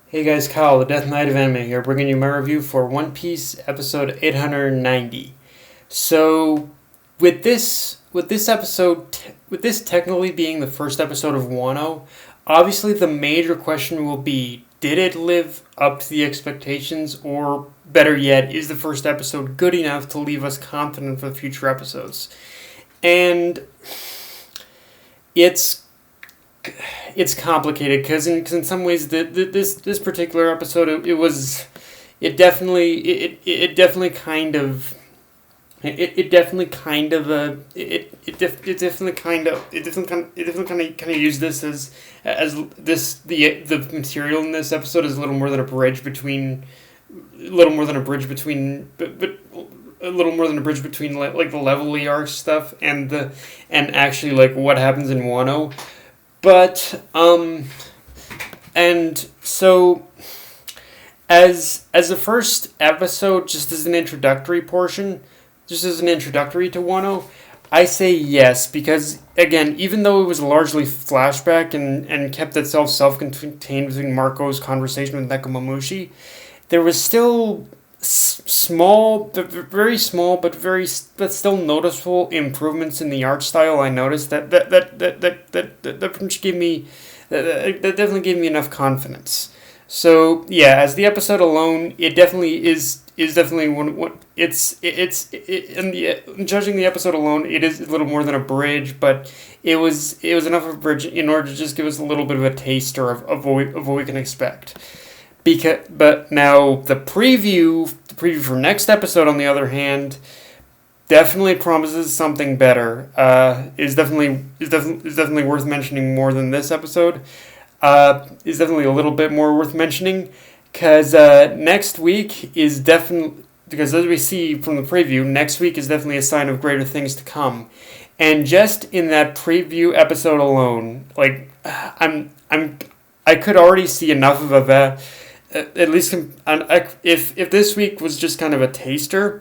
Hey guys, Kyle, the Death Knight of Anime here, bringing you my review for One Piece episode 890. So, with this technically being the first episode of Wano, obviously the major question will be: did it live up to the expectations, or better yet, is the first episode good enough to leave us confident for the future episodes? And it's it's complicated because in some ways this particular episode it definitely kind of it definitely kind of it definitely kind of used this as this the material in this episode is a little more than a bridge between but a little more than a bridge between like the Levely Arcs stuff and actually like what happens in Wano. But and so as the first episode, just as an introductory portion, just as an introductory to Wano, I say yes because again, even though it was largely flashback and kept itself self-contained between Marco's conversation with Nekomamushi, there was still very small, but still noticeable improvements in the art style. I noticed that gave me that definitely gave me enough confidence. So yeah, as the episode alone, it definitely is definitely one. Judging the episode alone, it is a little more than a bridge, but it was enough of a bridge in order to just give us a little bit of a taster of what we can expect. But now the preview for next episode, on the other hand, definitely promises something better. Is definitely worth mentioning more than this episode. Is definitely a little bit more worth mentioning because next week is definitely, because as we see from the preview, next week is definitely a sign of greater things to come. And just in that preview episode alone, like I could already see enough of at least if this week was just kind of a taster,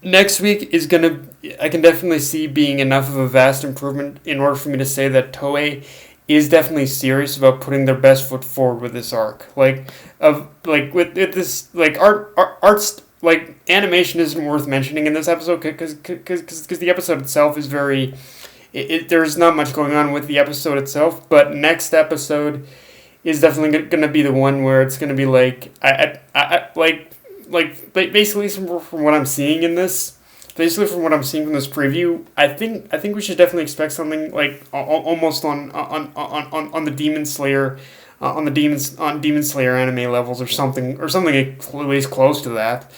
next week is gonna, I can definitely see being enough of a vast improvement in order for me to say that Toei is definitely serious about putting their best foot forward with this arc. With this arts, like animation isn't worth mentioning in this episode because the episode itself is very there's not much going on with the episode itself, but next episode is definitely going to be the one where it's going to be like basically from what I'm seeing in this, basically from what I'm seeing from this preview, I think we should definitely expect something like almost on the Demon Slayer, on Demon Slayer anime levels or something at least close to that.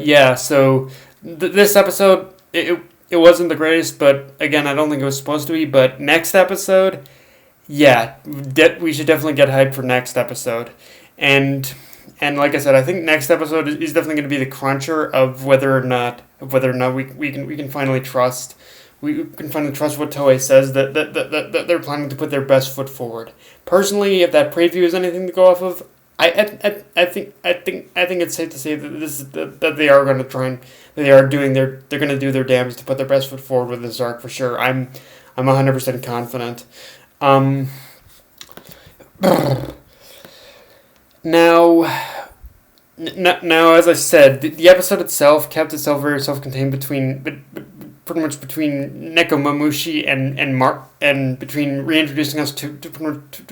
Yeah, so this episode it wasn't the greatest, but again I don't think it was supposed to be. But next episode, yeah, we should definitely get hyped for next episode, and like I said, I think next episode is definitely going to be the cruncher of whether or not we can finally trust what Toei says that they're planning to put their best foot forward. Personally, if that preview is anything to go off of, I think it's safe to say that they are going to try and they're going to do their damnedest to put their best foot forward with this arc for sure. I'm 100% confident. Now, as I said, the episode itself kept itself very self-contained pretty much between Nekomamushi and between reintroducing us to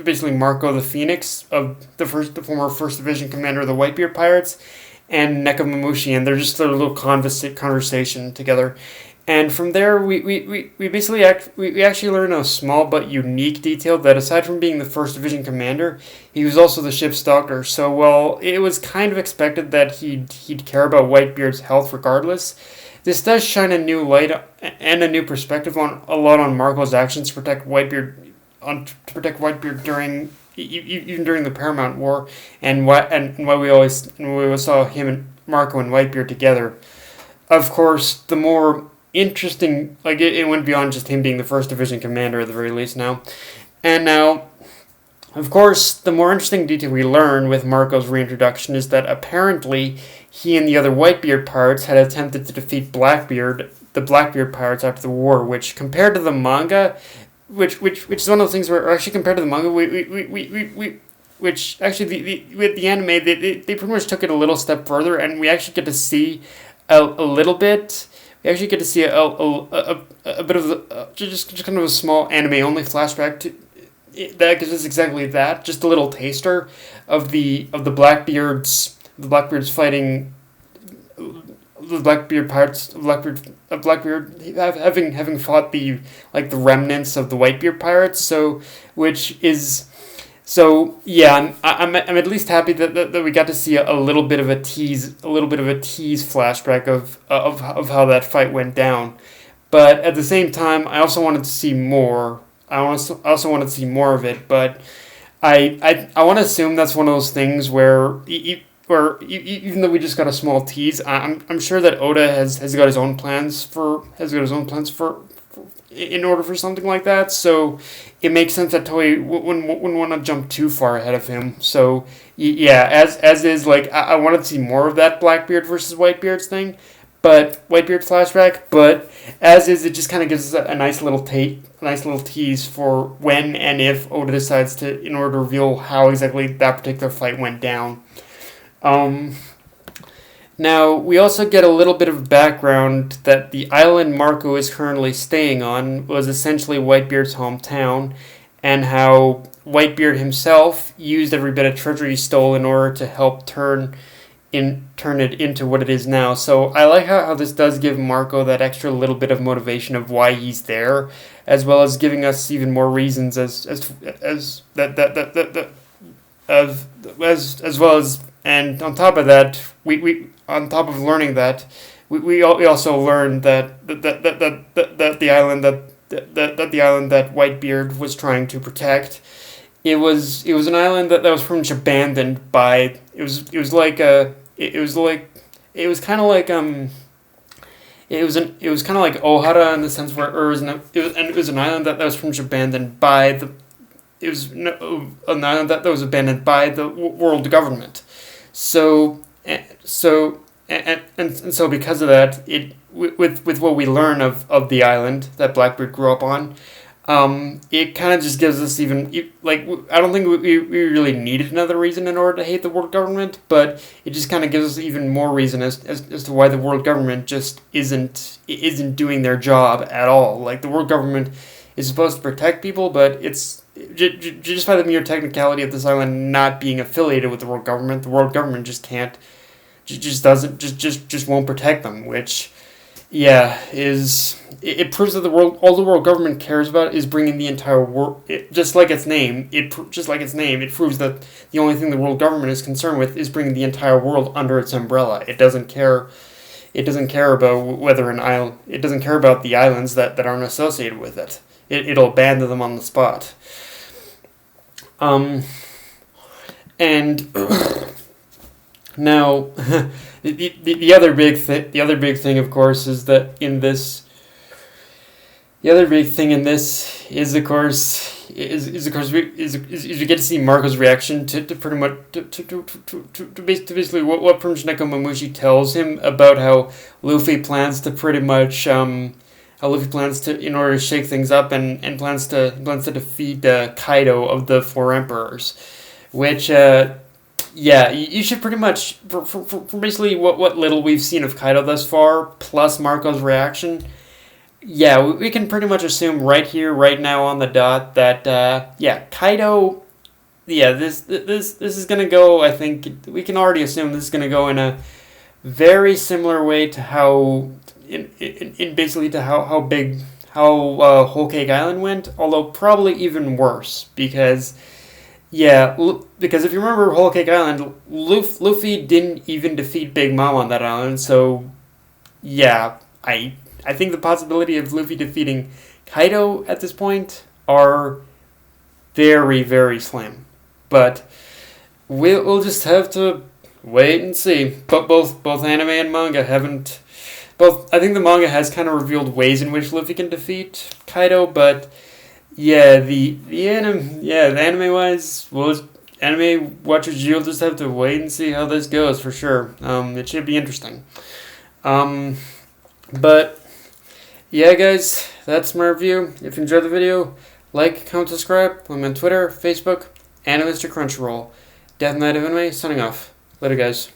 basically Marco the Phoenix of the former First Division commander of the Whitebeard Pirates, and Nekomamushi, and they're just a little conversation together. And from there, we basically we actually learn a small but unique detail that aside from being the First Division commander, he was also the ship's doctor. So, well, it was kind of expected that he'd care about Whitebeard's health regardless. This does shine a new light and a new perspective on Marco's actions to protect Whitebeard during even during the Paramount War, and why we always saw him and Marco and Whitebeard together. Of course, the more interesting, like it went beyond just him being the First Division commander at the very least now. And now, of course, the more interesting detail we learn with Marco's reintroduction is that apparently he and the other Whitebeard pirates had attempted to defeat the Blackbeard pirates after the war, which compared to the manga, which is one of the things where actually compared to the manga, which actually with the anime they pretty much took it a little step further, and we actually get to see a little bit. We actually get to see a bit of just kind of a small anime only flashback to that gives us exactly that, just a little taster of the Blackbeards fighting the Blackbeard pirates, Blackbeard having fought the remnants of the Whitebeard pirates. So, which is so yeah, I'm at least happy that we got to see a little bit of a tease, flashback of how that fight went down. But at the same time, I also wanted to see more. I also wanted to see more of it, but I want to assume that's one of those things where even though we just got a small tease, I'm sure that Oda has got his own plans for in order for something like that. So it makes sense that Toei wouldn't want to jump too far ahead of him. So yeah, as is, like, I wanted to see more of that Blackbeard versus Whitebeard's thing, but Whitebeard flashback. But as is, it just kind of gives us a nice little tease for when and if Oda decides to, in order to reveal how exactly that particular fight went down. Now, we also get a little bit of background that the island Marco is currently staying on was essentially Whitebeard's hometown, and how Whitebeard himself used every bit of treasure he stole in order to help turn it into what it is now. So I like how this does give Marco that extra little bit of motivation of why he's there, as well as giving us even more reasons as well as, and on top of that, we on top of learning that, we also learned that the island that Whitebeard was trying to protect, it was an island that was pretty much abandoned by, it was kind of like Ohara, in the sense where it was an island that was pretty much abandoned by the, it was an island that was abandoned by the world government. So because of that, it with what we learn of the island that Blackbeard grew up on, it kind of just gives us even, like, I don't think we really needed another reason in order to hate the world government, but it just kind of gives us even more reason as to why the world government just isn't doing their job at all. Like, the world government is supposed to protect people, but it's just by the mere technicality of this island not being affiliated with the world government just can't, just won't protect them, which, yeah, it proves that all the world government cares about is bringing the entire world. Just like its name, it proves that the only thing the world government is concerned with is bringing the entire world under its umbrella. It doesn't care about whether an island. It doesn't care about the islands that aren't associated with it. It'll abandon them on the spot. And now, the other big thing, of course, is that in this. The other big thing in this is we get to see Marco's reaction to pretty much to basically what pretty much Nekomamushi tells him about how Luffy plans to pretty much in order to shake things up and plans to defeat Kaido of the Four Emperors, which yeah, you should pretty much, for basically what little we've seen of Kaido thus far, plus Marco's reaction, yeah, we can pretty much assume right here, right now on the dot that Kaido, yeah, this is gonna go. I think we can already assume this is gonna go in a very similar way to how basically to how Whole Cake Island went, although probably even worse, because if you remember Whole Cake Island, Luffy didn't even defeat Big Mom on that island, so yeah, I think the possibility of Luffy defeating Kaido at this point are very, very slim. But we'll just have to wait and see. But both anime and manga haven't. I think the manga has kind of revealed ways in which Luffy can defeat Kaido, but yeah, the anime wise, anime watchers, you'll just have to wait and see how this goes for sure. It should be interesting. But yeah, guys, that's my review. If you enjoyed the video, Like, comment, subscribe. Follow me on Twitter, Facebook, and Mr. Crunchyroll. Death Knight of Anime, signing off. Later, guys.